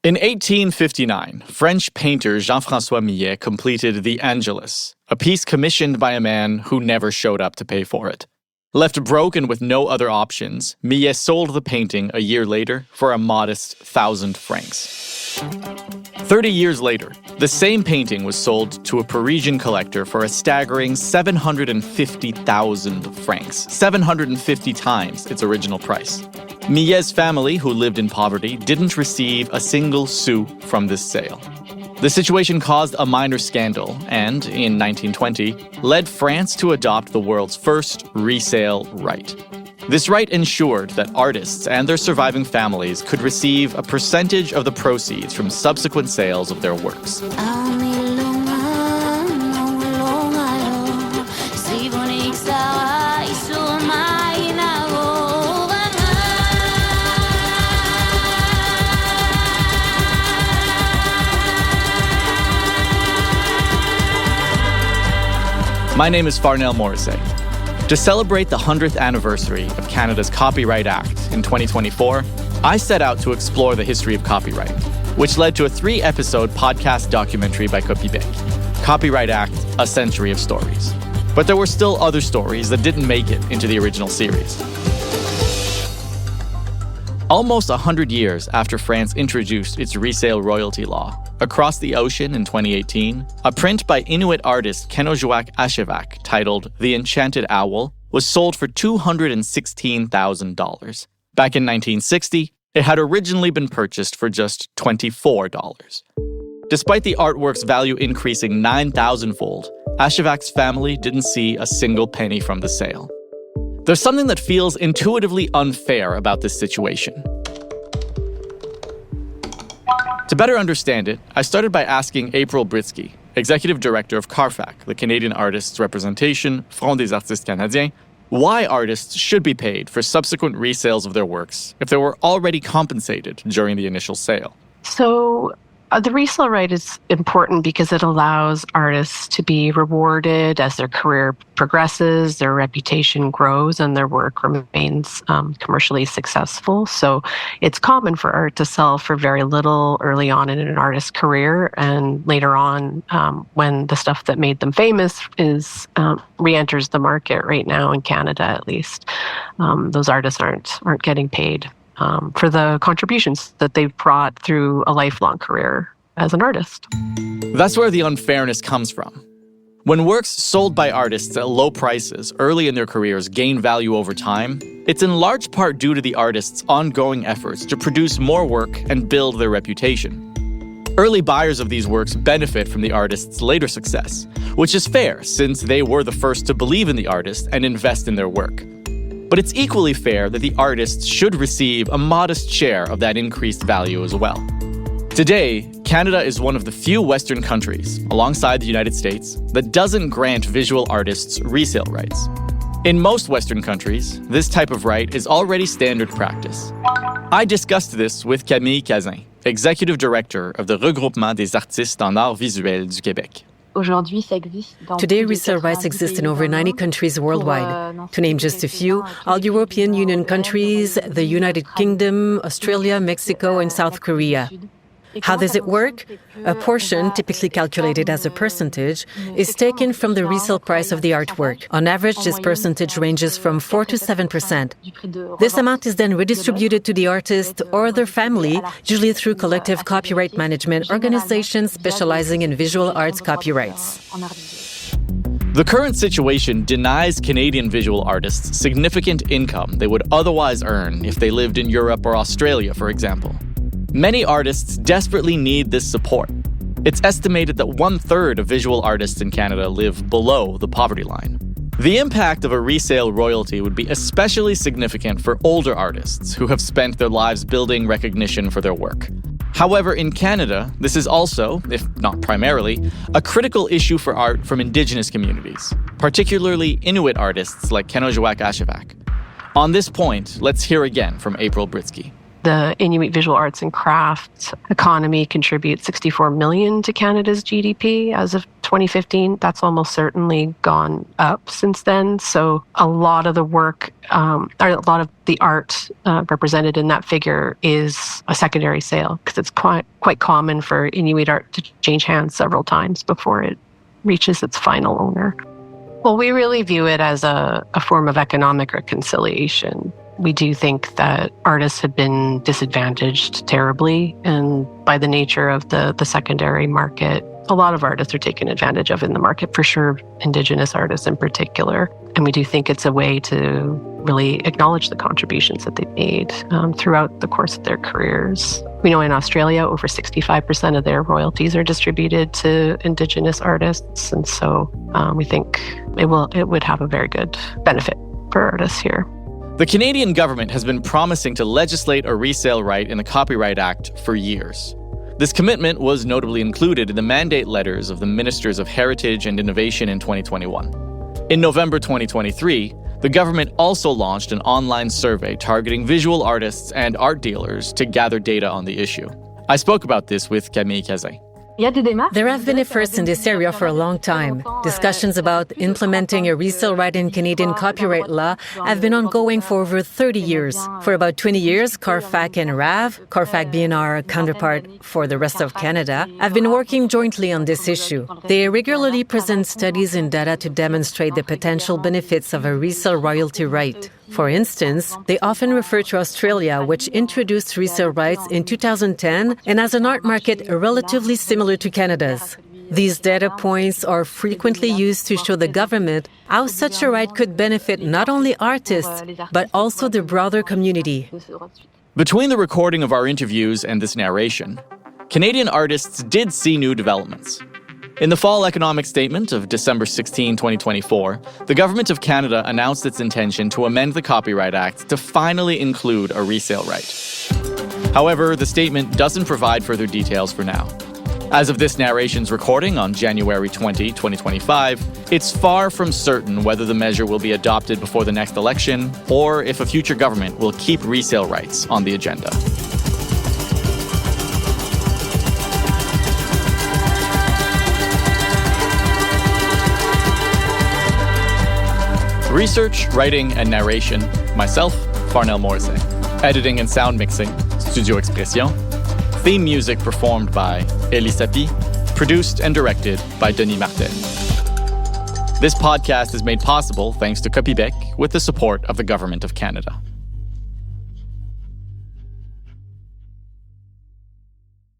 In 1859, French painter Jean-François Millet completed The Angelus, a piece commissioned by a man who never showed up to pay for it. Left broken with no other options, Millet sold the painting a year later for a modest 1,000 francs. 30 years later, the same painting was sold to a Parisian collector for a staggering 750,000 francs, 750 times its original price. Millet's family, who lived in poverty, didn't receive a single sou from this sale. The situation caused a minor scandal and, in 1920, led France to adopt the world's first resale right. This right ensured that artists and their surviving families could receive a percentage of the proceeds from subsequent sales of their works. My name is Farnell Morisset. To celebrate the 100th anniversary of Canada's Copyright Act in 2024, I set out to explore the history of copyright, which led to a 3-episode podcast documentary by Québec, Copyright Act, A Century of Stories. But there were still other stories that didn't make it into the original series. Almost 100 years after France introduced its resale royalty law, across the ocean in 2018, a print by Inuit artist Qanniuguma titled The Enchanted Owl was sold for $216,000. Back in 1960, it had originally been purchased for just $24. Despite the artwork's value increasing 9,000-fold, Ashevak's family didn't see a single penny from the sale. There's something that feels intuitively unfair about this situation. To better understand it, I started by asking April Britsky, executive director of CARFAC, the Canadian Artists Representation, Front des Artistes Canadiens, why artists should be paid for subsequent resales of their works if they were already compensated during the initial sale. So the resale right is important because it allows artists to be rewarded as their career progresses, their reputation grows, and their work remains commercially successful. So it's common for art to sell for very little early on in an artist's career, and later on, when the stuff that made them famous is re-enters the market right now in Canada, at least, those artists aren't getting paid for the contributions that they've brought through a lifelong career as an artist. That's where the unfairness comes from. When works sold by artists at low prices early in their careers gain value over time, it's in large part due to the artists' ongoing efforts to produce more work and build their reputation. Early buyers of these works benefit from the artist's later success, which is fair since they were the first to believe in the artist and invest in their work. But it's equally fair that the artists should receive a modest share of that increased value as well. Today, Canada is one of the few Western countries, alongside the United States, that doesn't grant visual artists resale rights. In most Western countries, this type of right is already standard practice. I discussed this with Camille Cazin, executive director of the Regroupement des artistes en arts visuels du Québec. Today, resale rights exist in over 90 countries worldwide. To name just a few, all European Union countries, the United Kingdom, Australia, Mexico, and South Korea. How does it work? A portion, typically calculated as a percentage, is taken from the resale price of the artwork. On average, this percentage ranges from 4 to 7%. This amount is then redistributed to the artist or their family, usually through collective copyright management organizations specializing in visual arts copyrights. The current situation denies Canadian visual artists significant income they would otherwise earn if they lived in Europe or Australia, for example. Many artists desperately need this support. It's estimated that 1/3 of visual artists in Canada live below the poverty line. The impact of a resale royalty would be especially significant for older artists who have spent their lives building recognition for their work. However, in Canada, this is also, if not primarily, a critical issue for art from Indigenous communities, particularly Inuit artists like Qanniuguma. On this point, let's hear again from April Britsky. The Inuit visual arts and crafts economy contributes $64 million to Canada's GDP as of 2015, that's almost certainly gone up since then. So a lot of the work, or a lot of the art represented in that figure is a secondary sale, because it's quite common for Inuit art to change hands several times before it reaches its final owner. Well, we really view it as a form of economic reconciliation. We do think that artists have been disadvantaged terribly, and by the nature of the secondary market, a lot of artists are taken advantage of in the market, for sure, Indigenous artists in particular. And we do think it's a way to really acknowledge the contributions that they've made throughout the course of their careers. We know in Australia, over 65% of their royalties are distributed to Indigenous artists. And so we think it would have a very good benefit for artists here. The Canadian government has been promising to legislate a resale right in the Copyright Act for years. This commitment was notably included in the mandate letters of the Ministers of Heritage and Innovation in 2021. In November 2023, the government also launched an online survey targeting visual artists and art dealers to gather data on the issue. I spoke about this with Camille Cazin. There have been efforts in this area for a long time. Discussions about implementing a resale right in Canadian copyright law have been ongoing for over 30 years. For about 20 years, CARFAC and RAV, CARFAC being our counterpart for the rest of Canada, have been working jointly on this issue. They regularly present studies and data to demonstrate the potential benefits of a resale royalty right. For instance, they often refer to Australia, which introduced resale rights in 2010 and has an art market relatively similar to Canada's. These data points are frequently used to show the government how such a right could benefit not only artists, but also the broader community. Between the recording of our interviews and this narration, Canadian artists did see new developments. In the Fall Economic Statement of December 16, 2024, the Government of Canada announced its intention to amend the Copyright Act to finally include a resale right. However, the statement doesn't provide further details for now. As of this narration's recording on January 20, 2025, it's far from certain whether the measure will be adopted before the next election or if a future government will keep resale rights on the agenda. Research, writing, and narration, myself, Farnell Morisset. Editing and sound mixing, Studio Expression. Theme music performed by Elisapie. Produced and directed by Denis Martel. This podcast is made possible thanks to Québec with the support of the Government of Canada.